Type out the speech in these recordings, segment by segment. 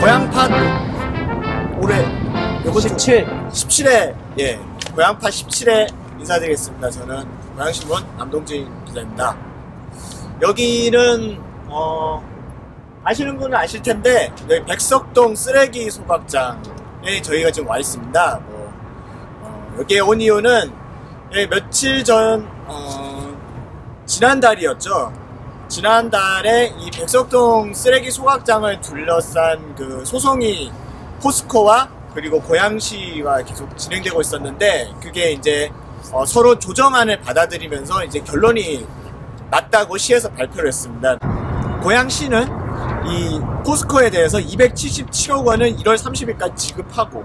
고향팟 올해 요번 17회 예, 고향팟 17회 인사드리겠습니다. 저는 고향신문 남동진 기자입니다. 여기는 아시는 분은 아실 텐데 여기 백석동 쓰레기 소각장에 저희가 지금 와 있습니다. 여기에 온 이유는 며칠 전 지난달이었죠. 지난달에 이 백석동 쓰레기 소각장을 둘러싼 그 소송이 포스코와 그리고 고양시와 계속 진행되고 있었는데, 그게 이제 서로 조정안을 받아들이면서 이제 결론이 났다고 시에서 발표를 했습니다. 고양시는 이 포스코에 대해서 277억 원을 1월 30일까지 지급하고,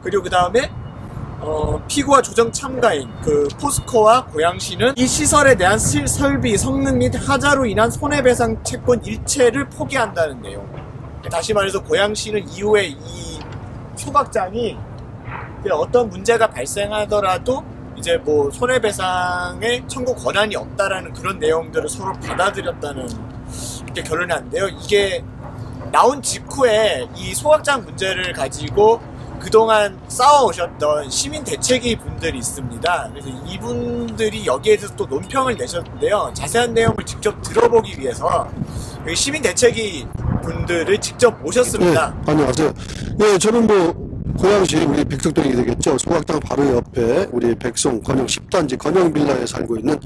그리고 그 다음에 피고와 조정 참가인 그 포스코와 고양시는 이 시설에 대한 설비, 성능 및 하자로 인한 손해배상 채권 일체를 포기한다는 내용. 다시 말해서 고양시는 이후에 이 소각장이 어떤 문제가 발생하더라도 이제 뭐 손해배상의 청구 권한이 없다라는 그런 내용들을 서로 받아들였다는 이렇게 결론이 났는데요. 이게 나온 직후에 이 소각장 문제를 가지고 그동안 싸워오셨던 시민 대책위 분들이 있습니다. 그래서 이분들이 여기에 대해서 또 논평을 내셨는데요. 자세한 내용을 직접 들어보기 위해서 여기 시민 대책위 분들을 직접 모셨습니다. 네, 안녕하세요. 네, 저는 고양시 우리 백석동이 되겠죠. 소각장 바로 옆에 우리 백성 건영 10단지 건영 빌라에 살고 있는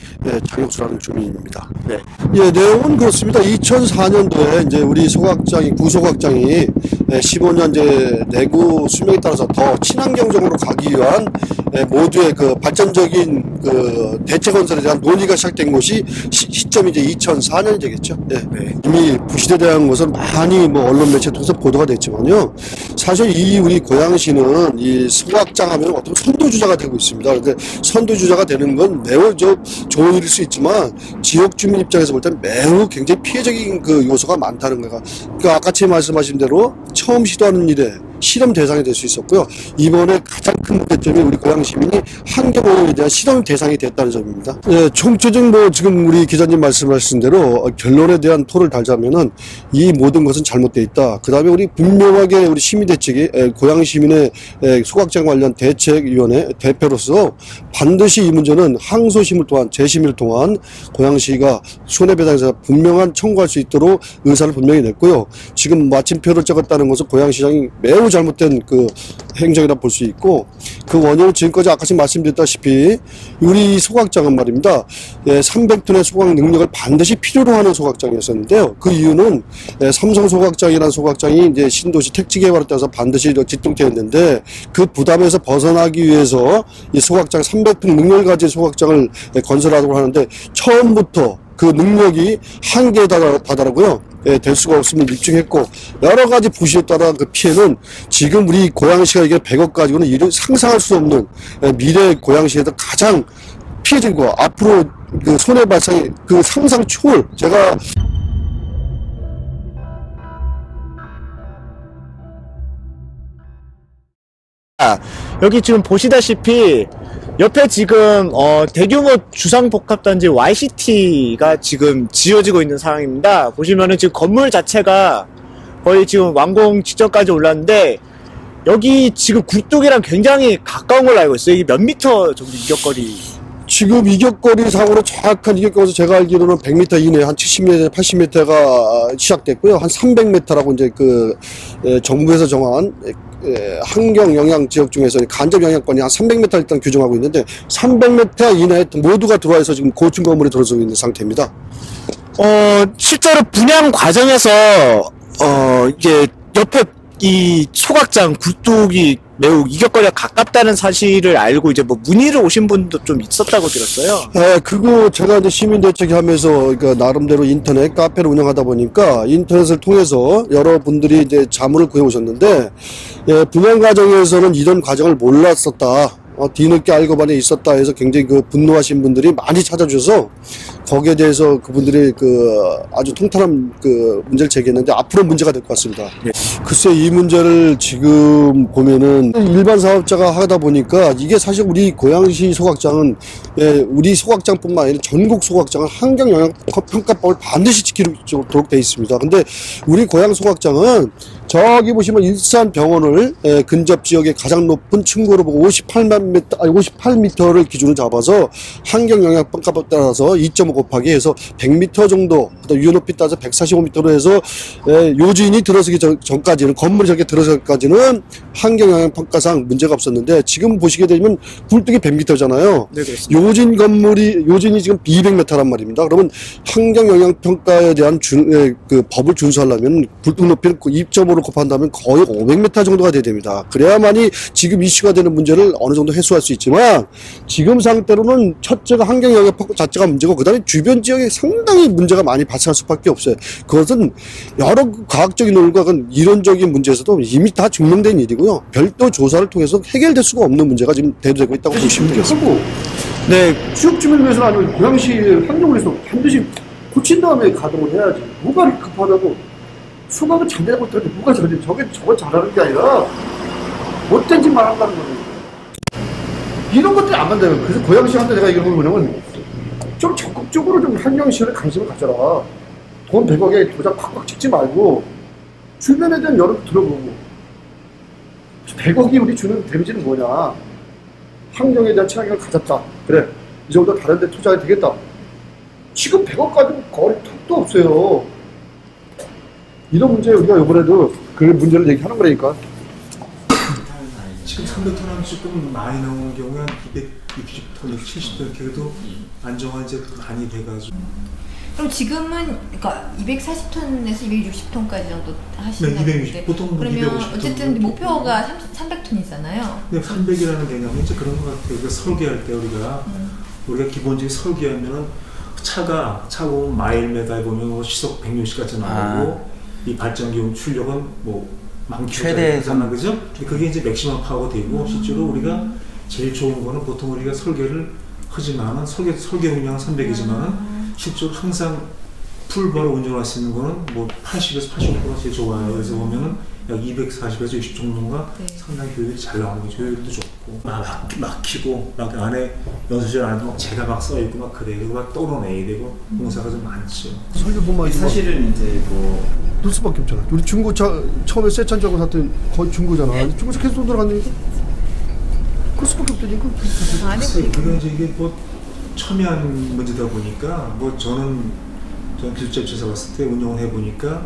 장혁수라는 주민입니다. 네. 예, 내용은 그렇습니다. 2004년도에 이제 우리 소각장이 구소각장이 15년 이제 내구 수명에 따라서 더 친환경적으로 가기 위한 모두의 그 발전적인 그 대체 건설에 대한 논의가 시작된 곳이 시점이 이제 2004년이 되겠죠. 예. 네. 이미 부실에 대한 것은 많이 언론 매체 통해서 보도가 됐지만요. 사실 이 우리 고양시는 이 소각장 하면 어떤 선도주자가 되고 있습니다. 그런데 선도주자가 되는 건 매우 좋은 일일 수 있지만 지역 주민 입장에서 볼 때는 매우 굉장히 피해적인 그 요소가 많다는 거가. 그러니까 아까 제 말씀하신 대로 처음 시도하는 일에 실험 대상이 될 수 있었고요. 이번에 가장 큰 문제점이 우리 고양 시민이 환경오염에 대한 실험 대상이 됐다는 점입니다. 예, 총체적인 지금 우리 기자님 말씀하신 대로 결론에 대한 토를 달자면은 이 모든 것은 잘못되어 있다. 그 다음에 우리 분명하게 우리 시민대책이 고양 시민의 소각장 관련 대책위원회 대표로서 반드시 이 문제는 항소심을 통한 재심을 통한 고양시가 손해배상에서 분명한 청구할 수 있도록 의사를 분명히 냈고요. 지금 마침표를 찍었다는 것은 고양시장이 매우 잘못된 그 행정이라 볼 수 있고, 그 원인은 지금까지 아까 말씀드렸다시피 우리 소각장은 말입니다. 300톤의 소각 능력을 반드시 필요로 하는 소각장이었었는데요. 그 이유는 삼성 소각장이라는 소각장이 이제 신도시 택지 개발에 따라서 반드시 집중되었는데, 그 부담에서 벗어나기 위해서 이 소각장 300톤 능력을 가진 소각장을 건설하도록 하는데 처음부터 그 능력이 한계에 다다르고요. 될 수가 없음을 입증했고, 여러 가지 부실에 따라 그 피해는 지금 우리 고양시가 이게 100억 가지고는 이를 상상할 수 없는 미래 고양시에서 가장 피해진 거, 앞으로 그 손해발상이 그 상상 초월, 제가 여기 지금 보시다시피 옆에 지금 대규모 주상복합단지 YCT가 지금 지어지고 있는 상황입니다. 보시면은 지금 건물 자체가 거의 지금 완공 직전까지 올랐는데, 여기 지금 굴뚝이랑 굉장히 가까운 걸로 알고 있어요. 이게 몇 미터 정도 이격거리? 지금 이격거리 상으로 정확한 이격거리에서 제가 알기로는 100m 이내, 한 70m, 80m가 시작됐고요. 한 300m라고 이제 그 정부에서 정한 환경 영향 지역 중에서 간접 영향권이 한 300m 일단 규정하고 있는데, 300m 이내에 모두가 들어와서 지금 고층 건물에 들어서 있는 상태입니다. 실제로 분양 과정에서 이게 옆에 이 소각장 굴뚝이 매우 이격거리가 가깝다는 사실을 알고 이제 문의를 오신 분도 좀 있었다고 들었어요. 그거 제가 이제 시민대책위 하면서 그러니까 나름대로 인터넷 카페를 운영하다 보니까 인터넷을 통해서 여러분들이 이제 자문을 구해 오셨는데, 분양 과정에서는 이런 과정을 몰랐었다. 뒤늦게 알고 반에 있었다 해서 굉장히 그 분노하신 분들이 많이 찾아주셔서 거기에 대해서 그분들이 아주 통탄한 문제를 제기했는데 앞으로 문제가 될 것 같습니다. 네. 글쎄 이 문제를 지금 보면은 일반 사업자가 하다 보니까 이게 사실 우리 고양시 소각장은 우리 소각장뿐만 아니라 전국 소각장은 환경영향평가법을 반드시 지키도록 되어 있습니다. 근데 우리 고양 소각장은 저기 보시면 일산병원을 근접 지역의 가장 높은 층고로 보고 58m를 기준으로 잡아서 환경영향평가법에 따라서 2.5 곱하기 해서 100m 정도, 유효높이 따라서 145m로 해서 요주인이 들어서기 전까지는, 건물이 저렇게 들어서기까지는 환경영향평가상 문제가 없었는데, 지금 보시게 되면 굴뚝이 100m잖아요. 네, 그렇습니다. 요진이 지금 200m란 말입니다. 그러면 환경영향평가에 대한 법을 준수하려면 굴뚝 높이를 2.5로 곱한다면 거의 500m 정도가 돼야 됩니다. 그래야만이 지금 이슈가 되는 문제를 어느 정도 해소할 수 있지만, 지금 상태로는 첫째가 환경영향평가 자체가 문제고, 그 다음에 주변 지역에 상당히 문제가 많이 발생할 수밖에 없어요. 그것은 여러 과학적인 논리가 이론적인 문제에서도 이미 다 증명된 일이고요. 별도 조사를 통해서 해결될 수가 없는 문제가 지금 대두되고 있다고 보시면 되겠습니다. 네, 취업 주민을 위해서 아니면 고양시 환경을 위해서 반드시 고친 다음에 가동을 해야지. 뭐가 이렇게 급하다고 수박은 잘 되고 있더라도 뭐가 저거 잘하는 게 아니라 못된 짓만 한다는 거예요. 이런 것들이 안 만나요. 그래서 고양시한테 내가 이런 걸 뭐냐면 좀 적극적으로 좀 환경시설에 관심을 가져라. 돈 100억에 도장 팍팍 찍지 말고 주변에 대한 여론도 들어보고, 100억이 우리 주는 데미지는 뭐냐, 환경에 대한 친환경을 가졌다, 그래 이 정도 다른 데 투자해도 되겠다. 지금 100억 가지고 거리 턱도 없어요. 이런 문제 우리가 이번에도 그 문제를 얘기하는 거라니까. 지금 300톤은 조금 많이 나오는 경우에 한 260톤, 70톤 그래도 안정화 이제 많이 돼가지고. 그럼 지금은 그러니까 240톤에서 260톤까지 정도 하시는 네, 260. 보통 그러면 250톤 어쨌든 목표가 300톤이잖아요. 네, 300이라는 개념이 이제 그런 것 같아요. 그러니까 설계할 때 우리가 기본적인 설계하면은 차 보면 마일메다에 보면 뭐 시속 160까지 나오고 이 발전기용 출력은 뭐 많게잖아, 그죠? 그게 이제 맥시멈 파워 되고 실제로 우리가 제일 좋은 거는 보통 우리가 설계를 하지만은 설계 용량은 300이지만은 실제로 항상 풀바로 운전할 수 있는 거는 뭐 80에서 85%가 제일 좋아요. 그래서 보면은 약 240에서 60 정도가 상당히 효율이 잘 나오는 거죠. 효율도 좋고 막히고 막 안에 연수실 안에 막 재가 막 써 있고 막 그래. 그리고 막 떨어내야 되고 공사가 좀 많죠. 설계보면 사실은 이제 뭐 넣을 수밖에 없잖아. 우리 중고차 처음에 새 차인 줄 알고 샀더니 거의 중고잖아. 중고차 계속 돈 들어갔는데 그럴 수밖에 없다니까. 그게 이제 이게 뭐 첨예한 문제다 보니까 뭐 저는 기술자 입장에서 봤을 때 운영을 해보니까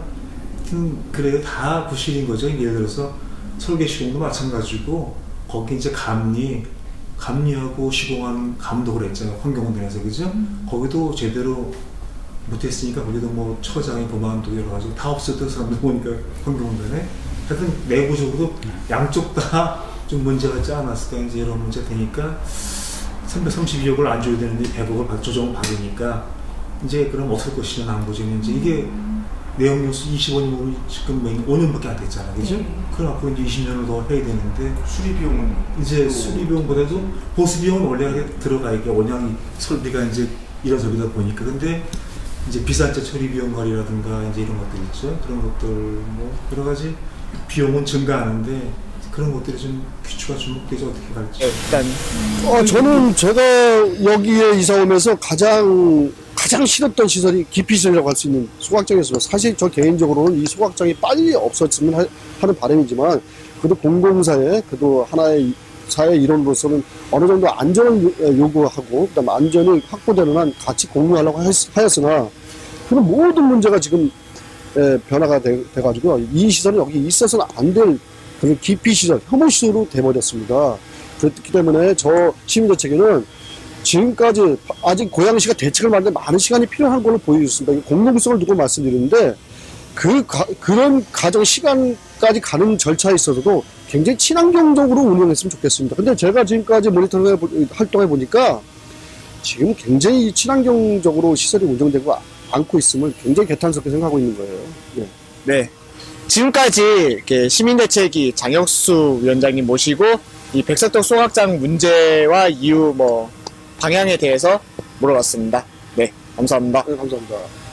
그래요. 다 부실인 거죠. 예를 들어서 설계 시공도 마찬가지고 거기 이제 감리하고 시공한 감독을 했잖아요. 환경원에서 그죠? 거기도 제대로 못했으니까 거기도 뭐 처장이 그만두고 여러 가지 다 없었던 사람들 보니까 환경원에 하여튼 내부적으로 양쪽 다 좀 문제가 있지 않았을까 이제 이런 문제 되니까 332억을 안 줘야 되는데 100억을 조정을 받으니까 이제 그럼 어떨 것이냐 남부지는 이제 이게 내용연수 25년으로 지금 5년밖에 안 됐잖아, 그죠? 그럼 앞으로 이제 20년을 더 해야 되는데 수리비용은 이제 수리비용보다도 보수비용은 원래 들어가 있게 원양이 설비가 이제 이런 설비다 보니까 근데 이제 비싼 처리비용 관리라든가 이제 이런 것들 있죠. 그런 것들 뭐 여러 가지 비용은 증가하는데 그런 것들이 좀 귀추가 주목되죠. 어떻게 갈지. 일단 저는 제가 여기에 이사 오면서 가장 싫었던 시설이 기피시설이라고 할 수 있는 소각장이었어요. 사실 저 개인적으로는 이 소각장이 빨리 없어졌으면 하는 바람이지만 그래도 공공사의 그래도 하나의 사회 일원으로서는 어느 정도 안전을 요구하고 그다음 안전이 확보되는 한 같이 공유하려고 하였으나 그런 모든 문제가 지금 변화가 돼가지고 이 시설은 여기 있어서는 안 될 그런 기피시설, 혐오시설로 돼버렸습니다. 그렇기 때문에 저 시민대책에는 지금까지 아직 고양시가 대책을 만드는 많은 시간이 필요한 걸로 보여줬습니다. 공공성을 두고 말씀드리는데 그런 과정 시간까지 가는 절차에 있어서도 굉장히 친환경적으로 운영했으면 좋겠습니다. 근데 제가 지금까지 모니터링 활동해 보니까 지금 굉장히 친환경적으로 시설이 운영되고 않고 있음을 굉장히 개탄스럽게 생각하고 있는 거예요. 네. 네. 지금까지 이렇게 시민대책위 장혁수 위원장님 모시고 이 백석동 소각장 문제와 이유 뭐 방향에 대해서 물어봤습니다. 네. 감사합니다. 네, 감사합니다.